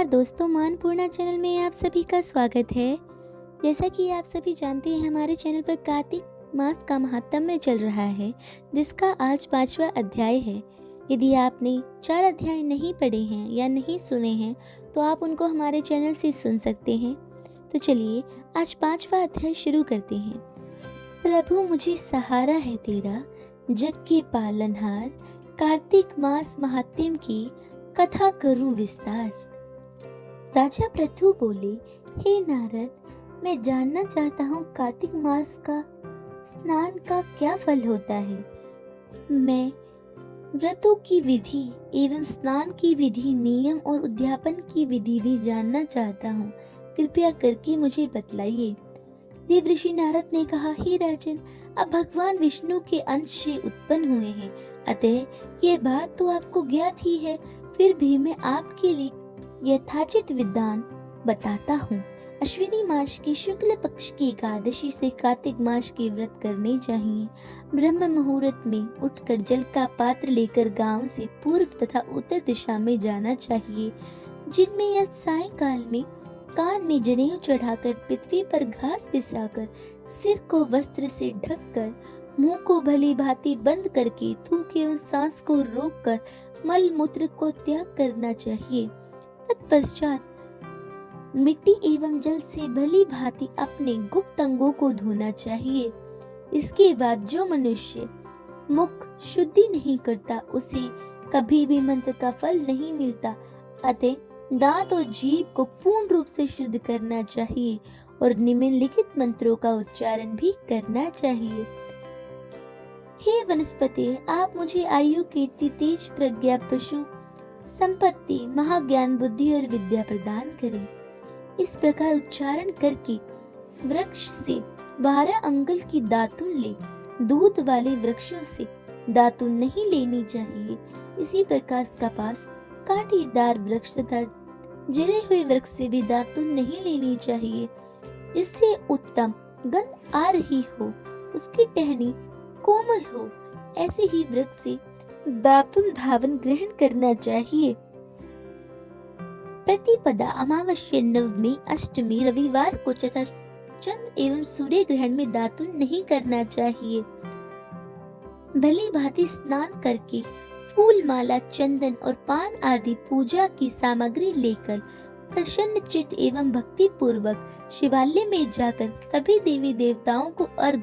नमस्कार दोस्तों, मानपूर्णा चैनल में आप सभी का स्वागत है। जैसा कि आप सभी जानते हैं, हमारे चैनल पर कार्तिक मास का महात्म्य चल रहा है, जिसका आज 5वां अध्याय है। यदि आपने 4 अध्याय नहीं पढ़े हैं या नहीं सुने हैं तो आप उनको हमारे चैनल से सुन सकते हैं। तो चलिए आज 5वां अध्याय शुरू करते हैं। प्रभु मुझे सहारा है तेरा, जग के पालनहार, कार्तिक मास महात्म्य की कथा करूं विस्तार। राजा पृथु बोले, हे नारद, मैं जानना चाहता हूँ कार्तिक मास का स्नान का क्या फल होता है। मैं व्रतों की विधि एवं स्नान की विधि, नियम और उद्यापन की विधि भी जानना चाहता हूँ, कृपया करके मुझे बतलाइए। देवऋषि नारद ने कहा, हे राजन, अब भगवान विष्णु के अंश से उत्पन्न हुए हैं, अतः ये बात तो आपको ज्ञात ही है, फिर भी मैं आपके लिए यथाचित विधान बताता हूँ। अश्विनी मास की शुक्ल पक्ष की एकादशी से कार्तिक मास के व्रत करने चाहिए। ब्रह्म मुहूर्त में उठकर जल का पात्र लेकर गांव से पूर्व तथा उत्तर दिशा में जाना चाहिए। जिनमें यह सायंकाल में कान में जनेऊ चढ़ाकर, पृथ्वी पर घास बिछाकर, सिर को वस्त्र से ढककर, मुंह को भली भांति बंद करके, थूक एवं सांस को रोककर मल मूत्र को त्याग करना चाहिए। तत्पश्चात मिट्टी एवं जल से भली भांति अपने गुप्त अंगों को धोना चाहिए। इसके बाद जो मनुष्य मुख शुद्धि नहीं करता, उसे कभी भी मंत्र का फल नहीं मिलता, अतः दांत और जीभ को पूर्ण रूप से शुद्ध करना चाहिए और निम्नलिखित मंत्रों का उच्चारण भी करना चाहिए। हे वनस्पति, आप मुझे आयु, कीर्ति, तेज, प्रज्ञा, पशु संपत्ति, महाज्ञान, बुद्धि और विद्या प्रदान करें। इस प्रकार उच्चारण करके वृक्ष से 12 अंगुल की दातुन ले। दूध वाले वृक्षों से दातुन नहीं लेनी चाहिए। इसी प्रकार कपास, कांटेदार वृक्ष तथा जले हुए वृक्ष से भी दातुन नहीं लेनी चाहिए। जिससे उत्तम गंध आ रही हो, उसकी टहनी कोमल हो, ऐसे ही वृक्ष से दातुन धावन ग्रहण करना चाहिए। प्रतिपदा, अमावस्या, नवमी, अष्टमी, रविवार को तथा चंद्र एवं सूर्य ग्रहण में दातुन नहीं करना चाहिए। भली भांति स्नान करके फूल, माला, चंदन और पान आदि पूजा की सामग्री लेकर प्रसन्न चित्त एवं भक्ति पूर्वक शिवालय में जाकर सभी देवी देवताओं को अर्घ,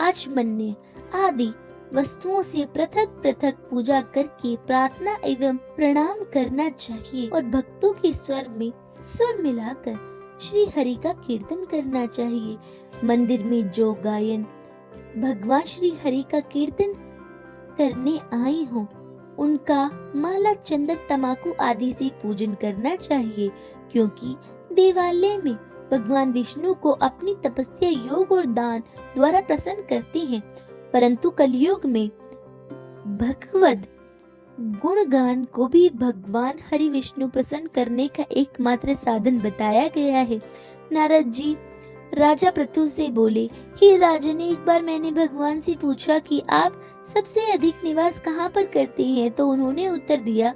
आचमन्य आदि वस्तुओं से पृथक पृथक पूजा करके प्रार्थना एवं प्रणाम करना चाहिए और भक्तों के स्वर में सुर मिलाकर श्री हरि का कीर्तन करना चाहिए। मंदिर में जो गायन भगवान श्री हरि का कीर्तन करने आई हो, उनका माला, चंदन, तमाकू आदि से पूजन करना चाहिए, क्योंकि देवालय में भगवान विष्णु को अपनी तपस्या, योग और दान द्वारा प्रसन्न करते हैं। परंतु कलयुग में भगवद गुणगान को भी भगवान हरि विष्णु प्रसन्न करने का एकमात्र साधन बताया गया है। नारद जी राजा पृथु से बोले, हे राजन, एक बार मैंने भगवान से पूछा कि आप सबसे अधिक निवास कहाँ पर करते हैं, तो उन्होंने उत्तर दिया,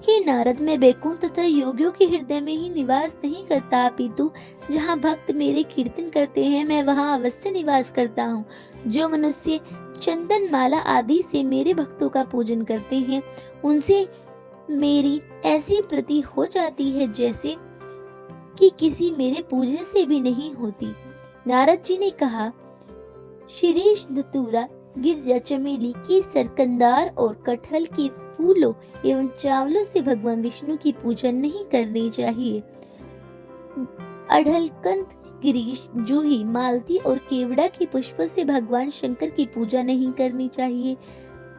हे नारद, मैं बैकुंठ तथा योगियों के हृदय में ही निवास नहीं करता, अपितु जहाँ भक्त मेरे कीर्तन करते हैं, मैं वहाँ अवश्य निवास करता हूँ। जो मनुष्य चंदन, माला आदि से मेरे भक्तों का पूजन करते हैं, उनसे मेरी ऐसी प्रति हो जाती है जैसे कि किसी मेरे पूजन से भी नहीं होती। नारद जी ने कहा, शिरीष, धतूरा, गिरजा, चमेली, केसर, कंदार और कटहल के फूलों एवं चावलों से भगवान विष्णु की पूजा नहीं करनी चाहिए। अड़हल, कंद, गिरीश, जूही, मालती और केवड़ा के पुष्पों से भगवान शंकर की पूजा नहीं करनी चाहिए।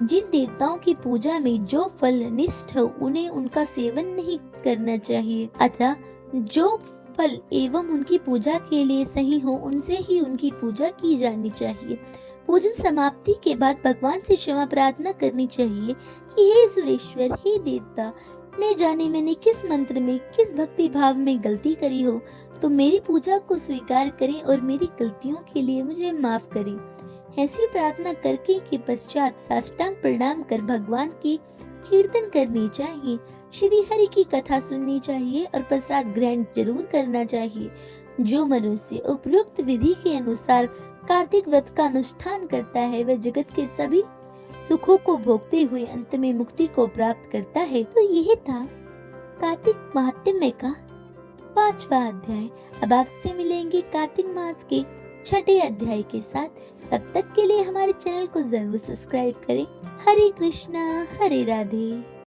जिन देवताओं की पूजा में जो फल निष्ठ हो, उन्हें उनका सेवन नहीं करना चाहिए। अतः जो फल एवं उनकी पूजा के लिए सही हो, उनसे ही उनकी पूजा की जानी चाहिए। पूजन समाप्ति के बाद भगवान से क्षमा प्रार्थना करनी चाहिए कि हे सुरेश्वर, हे देवता, न जाने मैंने किस मंत्र में, किस भक्ति भाव में गलती करी हो, तो मेरी पूजा को स्वीकार करें और मेरी गलतियों के लिए मुझे माफ करें। ऐसी प्रार्थना करके के पश्चात साष्टांग प्रणाम कर भगवान की कीर्तन करनी चाहिए। श्री हरि की कथा सुननी चाहिए और प्रसाद ग्रहण जरूर करना चाहिए। जो मनुष्य उपयुक्त विधि के अनुसार कार्तिक व्रत का अनुष्ठान करता है वह जगत के सभी सुखों को भोगते हुए अंत में मुक्ति को प्राप्त करता है। तो यह था कार्तिक महात्म्य का 5वां अध्याय। अब आपसे मिलेंगे कार्तिक मास के 6ठे अध्याय के साथ। तब तक के लिए हमारे चैनल को जरूर सब्सक्राइब करें। हरे कृष्णा हरे राधे।